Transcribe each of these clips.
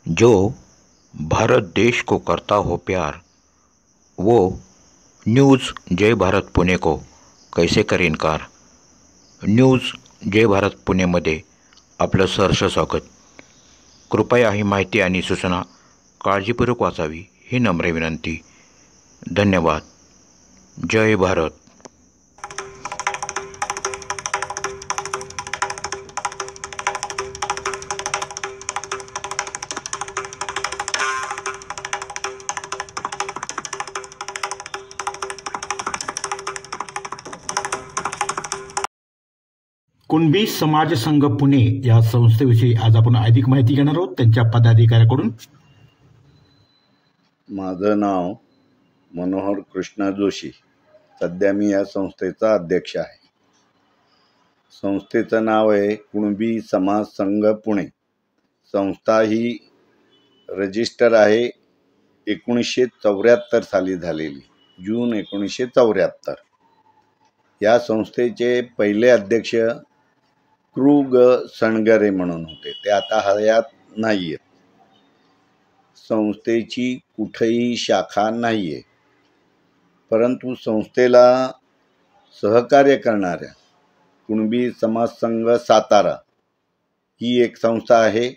जो भारत देश को करता हो प्यार, वो न्यूज़ जय भारत पुणे को कैसे करे इनकार. न्यूज़ जय भारत पुणेमध्ये आपलं सहर्ष स्वागत. कृपया ही माहिती आणि सूचना काळजीपूर्वक वाचावी ही नम्र विनंती. धन्यवाद. जय भारत. कुणबी समाज संघ पुणे या संस्थेविषयी आज आपण अधिक माहिती घेणार आहोत त्यांच्या पदाधिकाऱ्याकडून. माझं नाव मनोहर कृष्णा जोशी. सध्या मी या संस्थेचा अध्यक्ष आहे. संस्थेचं नाव आहे कुणबी समाज संघ पुणे. संस्था ही रजिस्टर आहे 1974 साली झालेली, जून 1974. या संस्थेचे पहिले अध्यक्ष कृ. सणगरे म्हणून होते. ते आता हयात नाही आहेत. संस्थेची कुठेही शाखा नाही आहे, परंतु संस्थेला सहकार्य करणाऱ्या कुणबी समाज संघ सातारा ही एक संस्था आहे.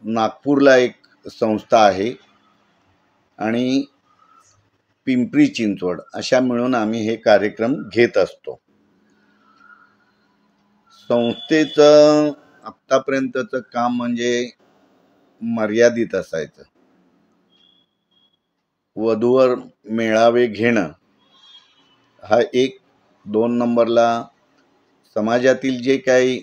नागपूरला एक संस्था आहे आणि पिंपरी चिंचवड अशा मिळून आम्ही हे कार्यक्रम घेत असतो. संस्थेचं आत्तापर्यंतचं काम म्हणजे मर्यादित असायचं. वधूवर मेळावे घेणं हा एक. 2 नंबरला समाजातील जे काही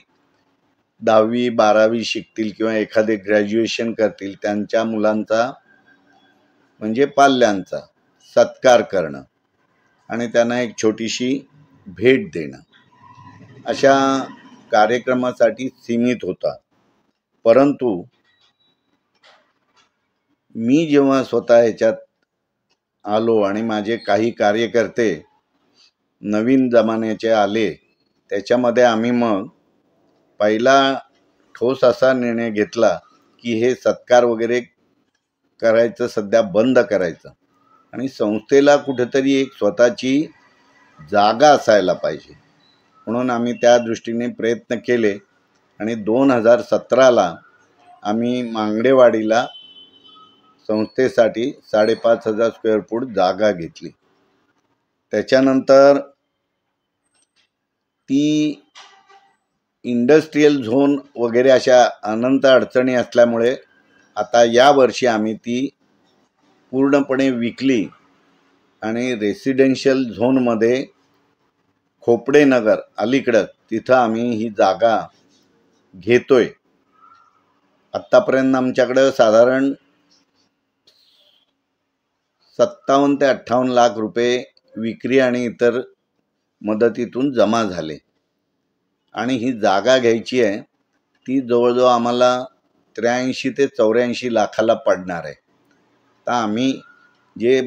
10वी 12वी शिकतील किंवा एखादे ग्रॅज्युएशन करतील त्यांच्या मुलांचा म्हणजे पाल्यांचा सत्कार करणं आणि त्यांना एक छोटीशी भेट देणं अशा कार्यक्रमासाठी सीमित होता. परंतु मी जेव्हा स्वतः ह्याच्यात आलो आणि माझे काही कार्यकर्ते नवीन जमान्याचे आले, त्याच्यामध्ये आम्ही मग पहिला ठोस असा निर्णय घेतला की हे सत्कार वगैरे करायचं सध्या बंद करायचं आणि संस्थेला कुठेतरी एक स्वतःची जागा असायला पाहिजे. म्हणून आम्ही त्या दृष्टीने प्रयत्न केले आणि 2017ला आम्ही मांगडेवाडीला संस्थेसाठी 5,500 स्क्वेअर फूट जागा घेतली. त्याच्यानंतर ती इंडस्ट्रीयल झोन वगैरे अशा अनंत अडचणी असल्यामुळे आता या वर्षी आम्ही ती पूर्णपणे विकली आणि रेसिडेन्शियल झोनमध्ये खोपडे नगर अलीकडं तिथं आम्ही ही जागा घेतोय. आत्तापर्यंत आमच्याकडं साधारण 57 ते 58 लाख रुपये विक्री आणि इतर मदतीतून जमा झाले आणि ही जागा घ्यायची आहे ती जवळजवळ आम्हाला 83 ते 84 लाखाला पडणार आहे. तर आम्ही जे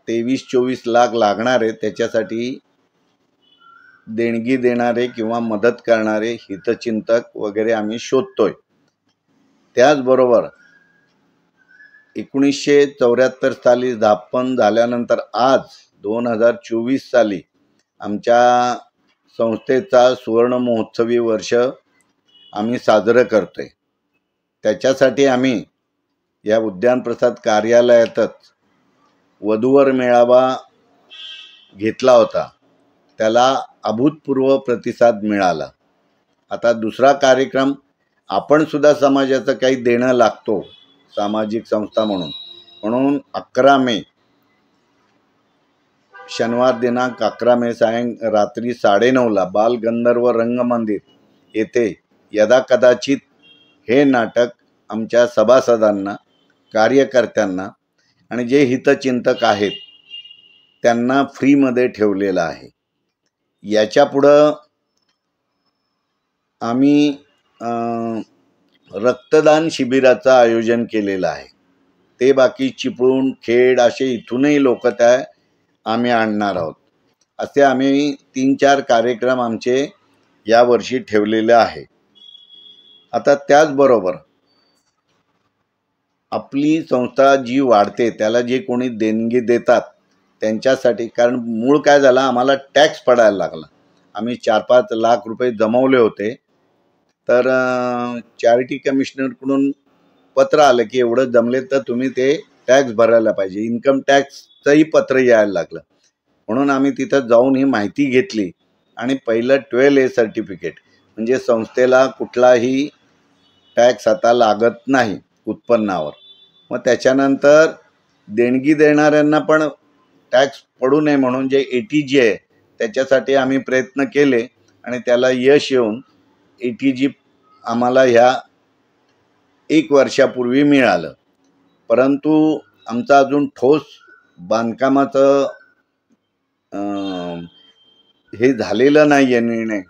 23-24 लाख लागणार आहे त्याच्यासाठी देणगी देणारे किंवा मदत करणारे हितचिंतक वगैरे आम्ही शोधतोय. त्याचबरोबर 1974 साली स्थापन झाल्यानंतर आज 2024 साली आमच्या संस्थेचा सुवर्ण महोत्सवी वर्ष आम्ही साजरं करतोय. त्याच्यासाठी आम्ही या उद्यानप्रसाद कार्यालयातच वधूवर मेळावा घेतला होता. त्याला अभूतपूर्व प्रतिसाद मिळाला. आता दुसरा कार्यक्रम आपण सुद्धा समाजाचं काही देणं लागतो सामाजिक संस्था म्हणून 11 मे शनिवार दिनांक 11 मे रात्री 9:30ला बालगंधर्व रंगमंदिर येथे यदाकदाचित हे नाटक आमच्या सभासदांना, कार्यकर्त्यांना आणि जे हितचिंतक आहेत त्यांना फ्रीमध्ये ठेवलेलं आहे. याच्यापुढं आम्ही रक्तदान शिबिराचं आयोजन केलेलं आहे. ते बाकी चिपळूण, खेड असे इथूनही लोक आम्ही आणणार आहोत. असे आम्ही 3-4 कार्यक्रम आमचे यावर्षी ठेवलेलं आहे. आता त्याचबरोबर आपली संस्था जी वाढते त्याला जे कोणी देणगी देतात त्यांच्यासाठी, कारण मूळ काय झालं, आम्हाला टॅक्स पडायला लागला. आम्ही 4-5 लाख रुपये जमवले होते. तर चॅरिटी कमिशनरकडून पत्र आलं की एवढं जमले तर तुम्ही ते टॅक्स भरायला पाहिजे. इन्कम टॅक्सचंही पत्र यायला लागलं. म्हणून आम्ही तिथं जाऊन ही माहिती घेतली आणि पहिलं 12A सर्टिफिकेट, म्हणजे संस्थेला कुठलाही टॅक्स आता लागत नाही उत्पन्नावर. मग त्याच्यानंतर देणगी देणाऱ्यांना पण टॅक्स पडू नये म्हणून जे ATG आहे त्याच्यासाठी आम्ही प्रयत्न केले आणि त्याला यश येऊन ATG आम्हाला ह्या 1 वर्षापूर्वी मिळालं. परंतु आमचा अजून ठोस बांधकामाचं हे झालेलं नाही आहे निर्णय.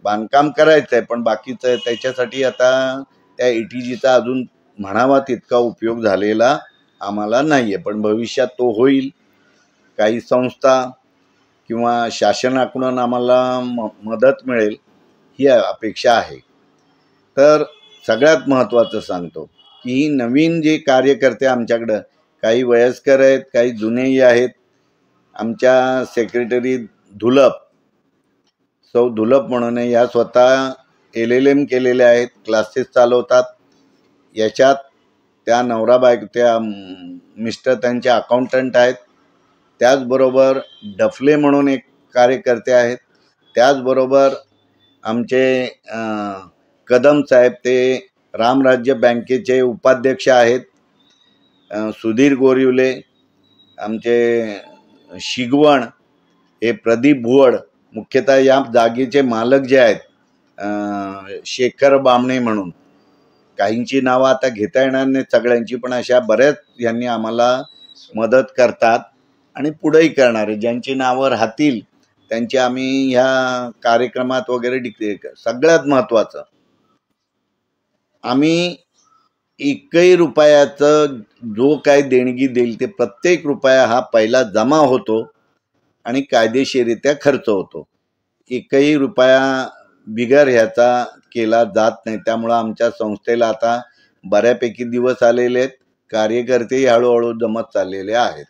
बांधकाम करायचं आहे पण बाकीचं त्याच्यासाठी आता त्या ATGचा अजून म्हणावा तितका उपयोग झालेला आम्हाला नाही आहे. पण भविष्यात तो होईल. काही संस्था किंवा शासनाकडून आम्हाला मदत मिळेल ही अपेक्षा आहे. तर सगळ्यात महत्त्वाचं सांगतो की नवीन जे कार्यकर्ते आमच्याकडं, काही वयस्कर आहेत, काही जुनेही आहेत. आमच्या सेक्रेटरी सौ धुलप म्हणून या स्वतः LLM केलेले आहेत, क्लासेस चालवतात. याच्यात त्या नवरा बायको, त्या मिस्टर त्यांचे अकाउंटंट आहेत. त्याचबरोबर डफले म्हणून एक कार्यकर्ते आहेत. त्याचबरोबर आमचे कदम साहेब ते रामराज्य बँकेचे उपाध्यक्ष आहेत. सुधीर गोरिवले, आमचे शिगवण, हे प्रदीप भुवड, मुख्यतः या जागेचे मालक जे आहेत शेखर बामणे म्हणून. काहींची नावं आता घेता येणार नाही सगळ्यांची, पण अशा बऱ्याच यांनी आम्हाला मदत करतात आणि पुढेही करणार आहे. ज्यांची नावं राहतील त्यांची आम्ही ह्या कार्यक्रमात वगैरे सगळ्यात महत्त्वाचं, आम्ही एकही रुपयाचं जो काही देणगी देईल ते प्रत्येक रुपया हा पहिला जमा होतो आणि कायदेशीररित्या खर्च होतो. एकही रुपया बिगर ह्याचा केला जात नाही. त्यामुळं आमच्या संस्थेला आता बऱ्यापैकी दिवस आलेले आहेत. कार्यकर्तेही हळूहळू जमत चाललेले आहेत.